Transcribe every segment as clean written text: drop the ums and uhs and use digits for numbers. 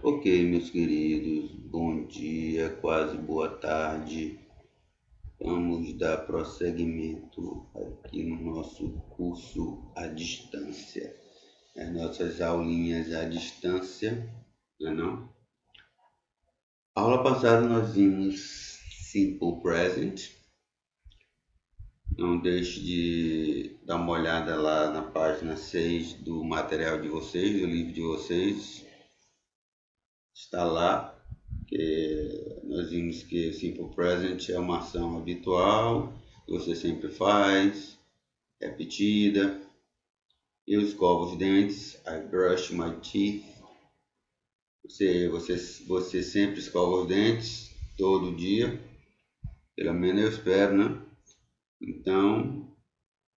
Ok, meus queridos, bom dia, quase boa tarde. Vamos dar prosseguimento aqui no nosso curso à distância. As nossas aulinhas à distância, não é não? Aula passada nós vimos Simple Present. Não deixe de dar uma olhada lá na página 6 do material de vocês, do livro de vocês. Está lá. Que nós vimos que o Simple Present é uma ação habitual, que você sempre faz, repetida. Eu escovo os dentes, I brush my teeth. Você sempre escova os dentes, todo dia, pelo menos eu espero, né? Então,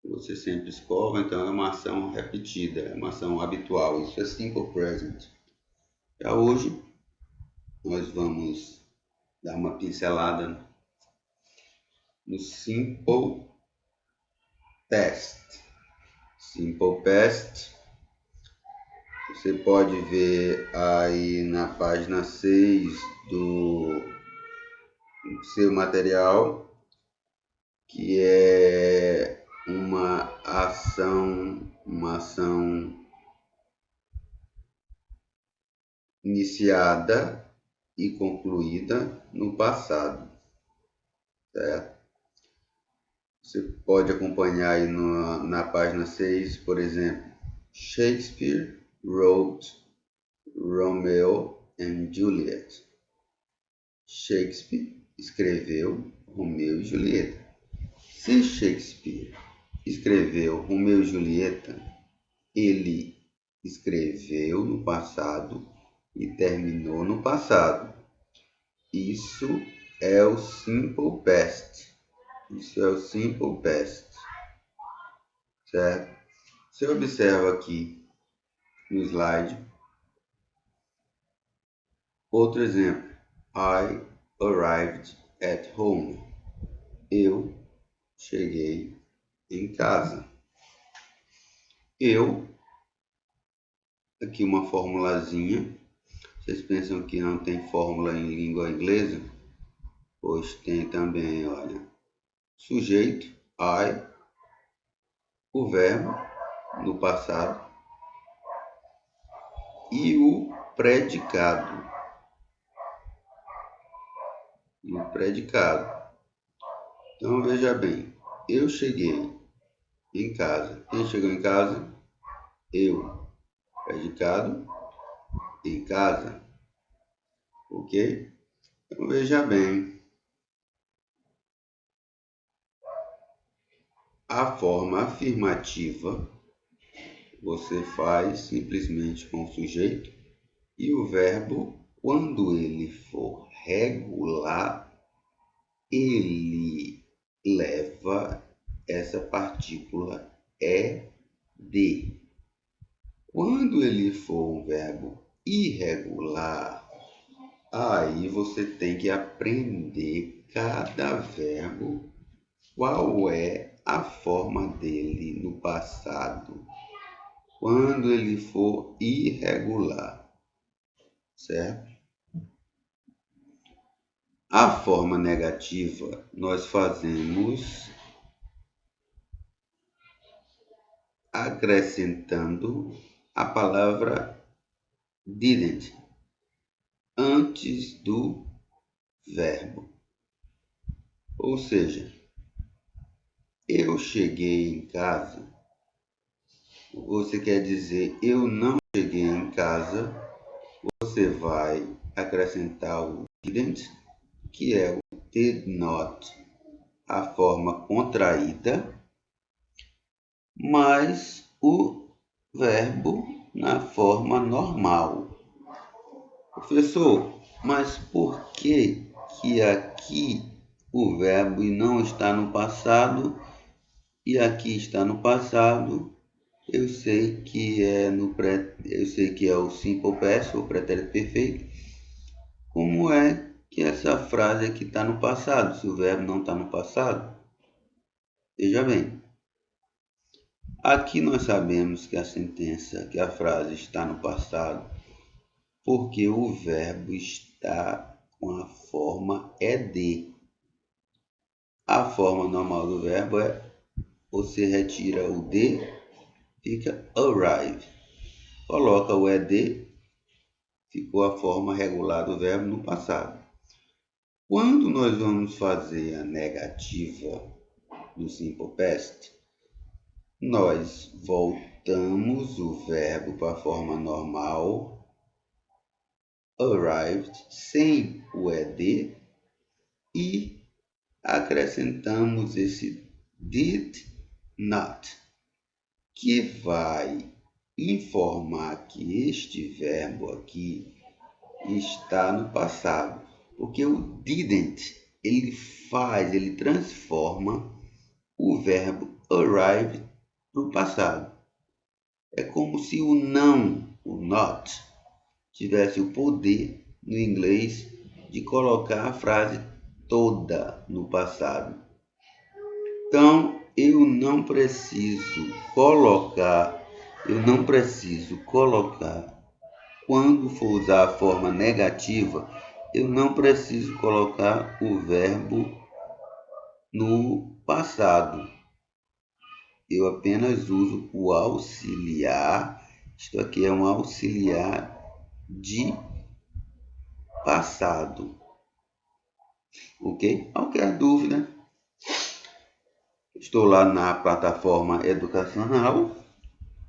você sempre escova, então é uma ação repetida, é uma ação habitual, isso é Simple Present. Já hoje, nós vamos dar uma pincelada no Simple Past. Simple Past, você pode ver aí na página 6 do seu material, que é uma ação iniciada e concluída no passado, certo? Você pode acompanhar aí na página 6, por exemplo, Shakespeare wrote Romeo and Juliet. Shakespeare escreveu Romeu e Julieta. Se Shakespeare escreveu Romeu e Julieta, ele escreveu no passado e terminou no passado. Isso é o Simple Past. Isso é o Simple Past. Certo? Você observa aqui no slide outro exemplo. I arrived at home. Eu cheguei em casa. Eu, aqui uma formulazinha. Vocês pensam que não tem fórmula em língua inglesa? Pois tem também, olha. Sujeito, I, o verbo no passado e o predicado. Então veja bem, eu cheguei em casa. Quem chegou em casa? Eu. Predicado, em casa. Ok? Então veja bem, a forma afirmativa você faz simplesmente com o sujeito e o verbo, quando ele for regular, ele leva essa partícula ed. Quando ele for um verbo irregular, aí você tem que aprender cada verbo, qual é a forma dele no passado, quando ele for irregular, certo? A forma negativa nós fazemos acrescentando a palavra didn't antes do verbo. Ou seja, eu cheguei em casa, você quer dizer eu não cheguei em casa, você vai acrescentar o didn't, que é o did not, a forma contraída, mais o verbo na forma normal. Professor, mas por que aqui o verbo não está no passado e aqui está no passado? Eu sei que é o simple past, o pretérito perfeito. Como é que essa frase aqui está no passado, se o verbo não está no passado? Veja bem, aqui nós sabemos que a frase está no passado, porque o verbo está com a forma ED. A forma normal do verbo é você retira o D, fica arrive. Coloca o ED, ficou a forma regular do verbo no passado. Quando nós vamos fazer a negativa do Simple Past, nós voltamos o verbo para a forma normal, arrived, sem o ED, e acrescentamos esse did not, que vai informar que este verbo aqui está no passado, porque o didn't, ele transforma o verbo arrive para o passado. É como se o não, o not, tivesse o poder no inglês de colocar a frase toda no passado. Então, eu não preciso colocar, quando for usar a forma negativa, eu não preciso colocar o verbo no passado. Eu apenas uso o auxiliar. Isto aqui é um auxiliar de passado. Ok? Qualquer dúvida, estou lá na plataforma educacional,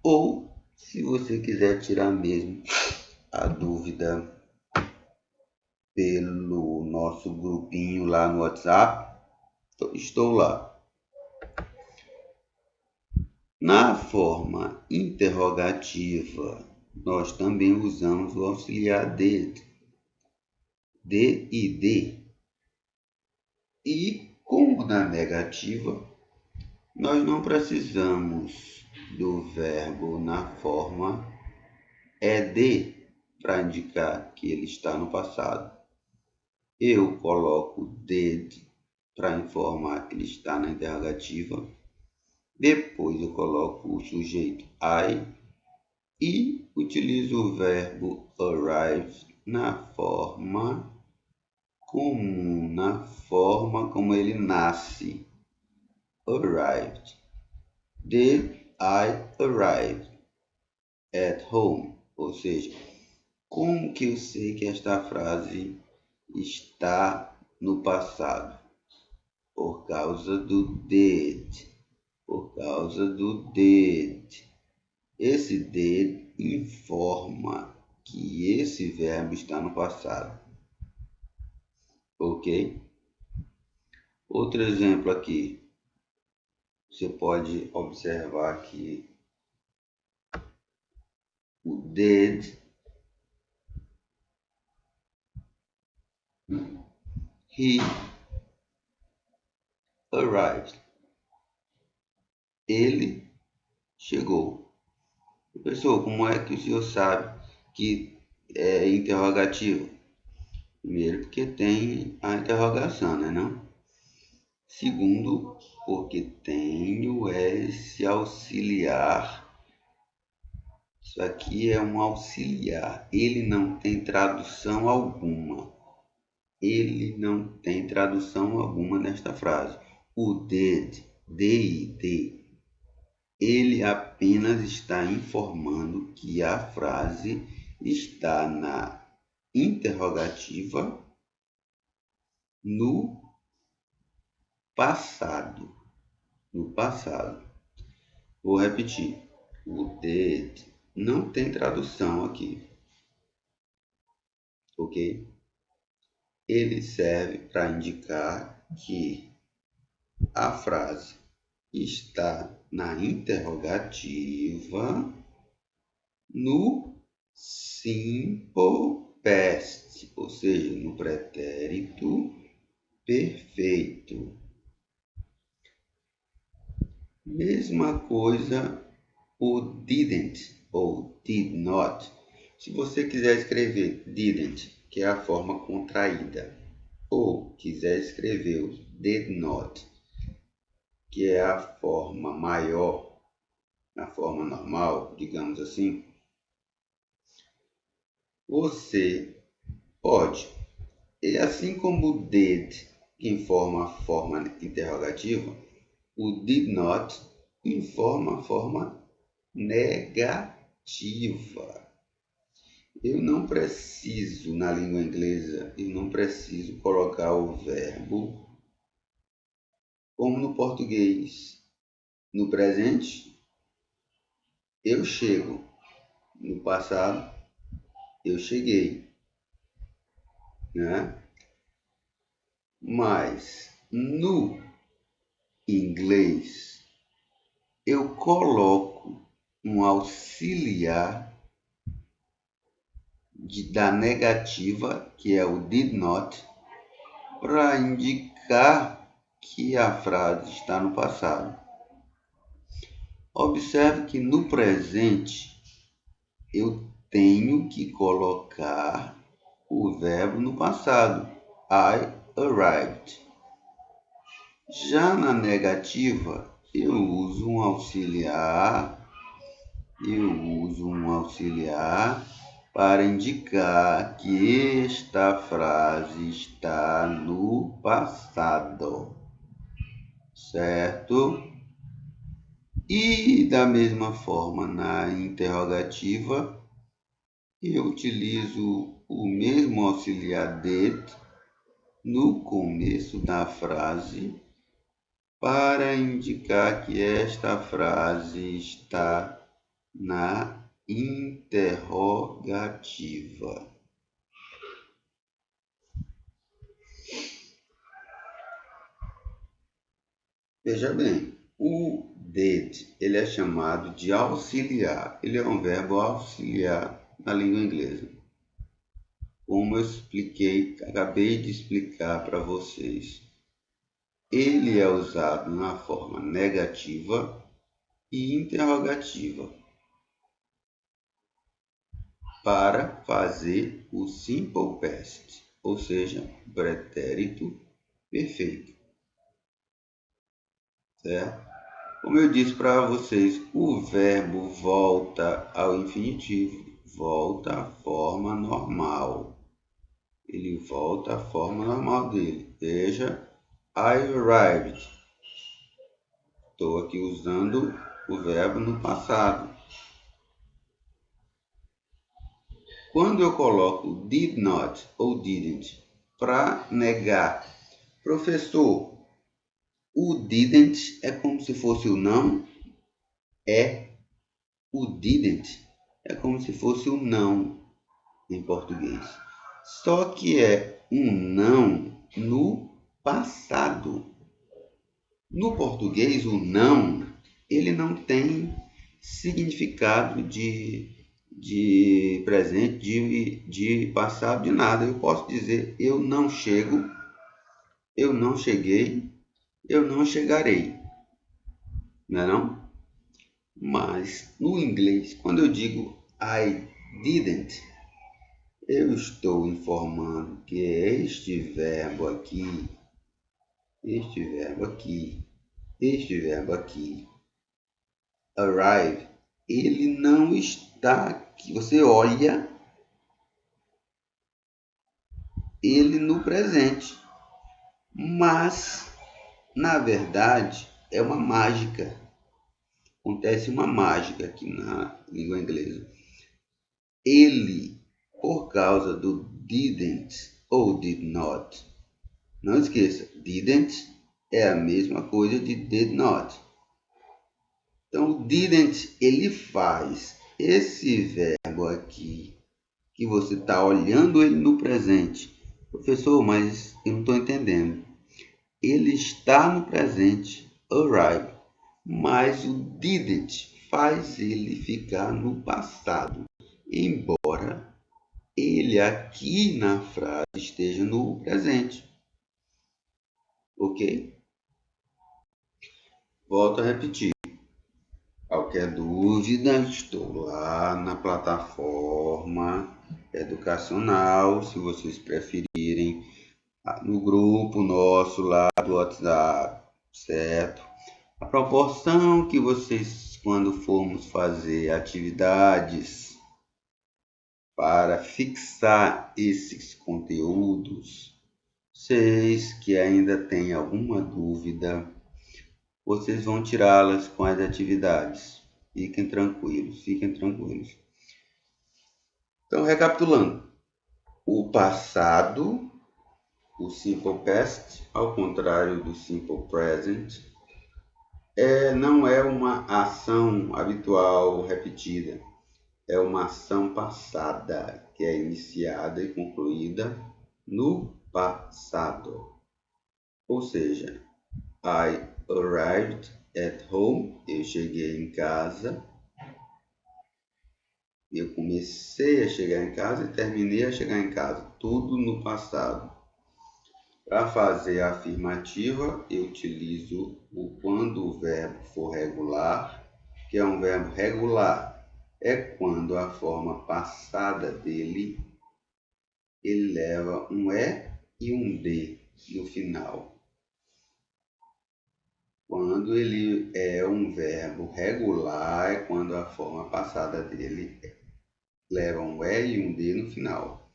ou se você quiser tirar mesmo a dúvida pelo nosso grupinho lá no WhatsApp, estou lá. Na forma interrogativa, nós também usamos o auxiliar did e de. E como na negativa, nós não precisamos do verbo na forma ed para indicar que ele está no passado. Eu coloco did para informar que ele está na interrogativa. Depois eu coloco o sujeito I e utilizo o verbo arrive na forma comum, na forma como ele nasce. Arrived. Did I arrive at home? Ou seja, como que eu sei que esta frase está no passado? Por causa do did. Por causa do did. Esse did informa que esse verbo está no passado. Ok? Outro exemplo aqui. Você pode observar que o did, he arrived. Ele chegou. Professor, como é que o senhor sabe que é interrogativo? Primeiro, porque tem a interrogação, né, não? Segundo, porque tenho esse auxiliar. Isso aqui é um auxiliar. Ele não tem tradução alguma. Nesta frase. O did, D-I-D, ele apenas está informando que a frase está na interrogativa no passado. Vou repetir. O did não tem tradução aqui. Ok? Ele serve para indicar que a frase está na interrogativa no simple past, ou seja, no pretérito perfeito. Mesma coisa o didn't ou did not. Se você quiser escrever didn't, que é a forma contraída, ou quiser escrever o did not, que é a forma maior, a forma normal, digamos assim, Você pode. E assim como o did informa a forma interrogativa, o did not informa a forma negativa. Eu não preciso, na língua inglesa, eu não preciso colocar o verbo como no português. No presente, eu chego. No passado, eu cheguei, né? Mas no inglês, eu coloco um auxiliar da negativa, que é o did not, para indicar que a frase está no passado. Observe que no presente eu tenho que colocar o verbo no passado. I arrived. Já na negativa, eu uso um auxiliar para indicar que esta frase está no passado, certo? E da mesma forma, na interrogativa, eu utilizo o mesmo auxiliar did no começo da frase para indicar que esta frase está na interrogativa. Veja bem, o did, ele é chamado de auxiliar. Ele é um verbo auxiliar na língua inglesa. Como eu acabei de explicar para vocês. Ele é usado na forma negativa e interrogativa para fazer o simple past, ou seja, pretérito perfeito. Certo? Como eu disse para vocês, o verbo volta ao infinitivo, volta à forma normal. Ele volta à forma normal dele. Veja, I arrived. Estou aqui usando o verbo no passado. Quando eu coloco did not ou didn't para negar, professor, o didn't é como se fosse o não? O didn't é como se fosse o não em português. Só que é um não no passado. No português, o não, ele não tem significado de presente, de passado, de nada. Eu posso dizer eu não chego, eu não cheguei, eu não chegarei. Não é não? Mas no inglês, quando eu digo I didn't, eu estou informando que este verbo aqui, arrive, ele não está aqui. Você olha ele no presente, mas na verdade é uma mágica. Acontece uma mágica aqui na língua inglesa. Ele, por causa do didn't ou did not, não esqueça, didn't é a mesma coisa de did not. Então, o didn't, ele faz esse verbo aqui, que você está olhando ele no presente. Professor, mas eu não estou entendendo. Ele está no presente, arrive, mas o didn't faz ele ficar no passado, embora ele aqui na frase esteja no presente. Ok? Volto a repetir. Qualquer dúvida, estou lá na plataforma educacional, se vocês preferirem, no grupo nosso lá do WhatsApp, certo? A proporção que vocês, quando formos fazer atividades para fixar esses conteúdos. Vocês que ainda têm alguma dúvida, vocês vão tirá-las com as atividades. Fiquem tranquilos, fiquem tranquilos. Então, recapitulando, o passado, o Simple Past, ao contrário do Simple Present, não é uma ação habitual repetida, é uma ação passada que é iniciada e concluída no passado. Ou seja, I arrived at home, eu cheguei em casa. Eu comecei a chegar em casa e terminei a chegar em casa, tudo no passado. Para fazer a afirmativa, eu utilizo o quando o verbo for regular, que é um verbo regular. É quando a forma passada dele, ele leva um E e um D no final. Quando ele é um verbo regular, é quando a forma passada dele leva um E e um D no final.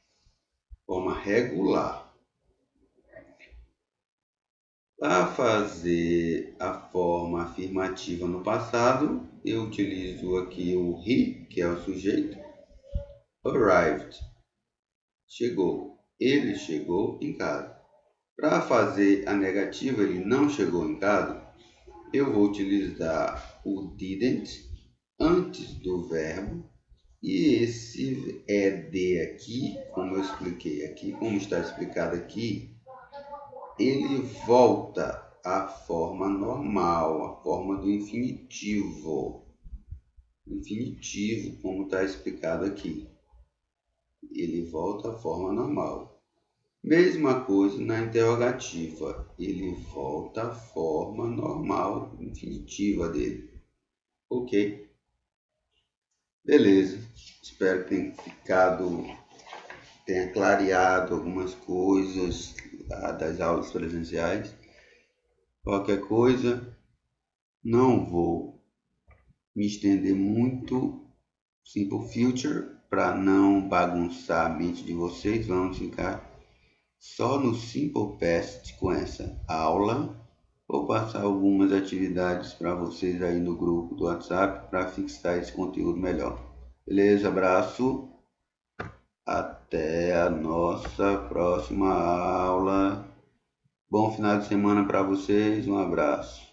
Forma regular. Para fazer a forma afirmativa no passado, eu utilizo aqui o he, que é o sujeito. Arrived, chegou. Ele chegou em casa. Para fazer a negativa, ele não chegou em casa, eu vou utilizar o didn't antes do verbo. E esse ED aqui, como eu expliquei aqui, como está explicado aqui, ele volta à forma normal, à forma do infinitivo. Infinitivo, como está explicado aqui. Ele volta à forma normal. Mesma coisa na interrogativa. Ele volta à forma normal, infinitiva dele. Ok? Beleza. Espero que tenha clareado algumas coisas das aulas presenciais. Qualquer coisa, não vou me estender muito. Simple Future, para não bagunçar a mente de vocês, vamos ficar só no Simple Past com essa aula. Vou passar algumas atividades para vocês aí no grupo do WhatsApp para fixar esse conteúdo melhor. Beleza? Abraço. Até a nossa próxima aula. Bom final de semana para vocês. Um abraço.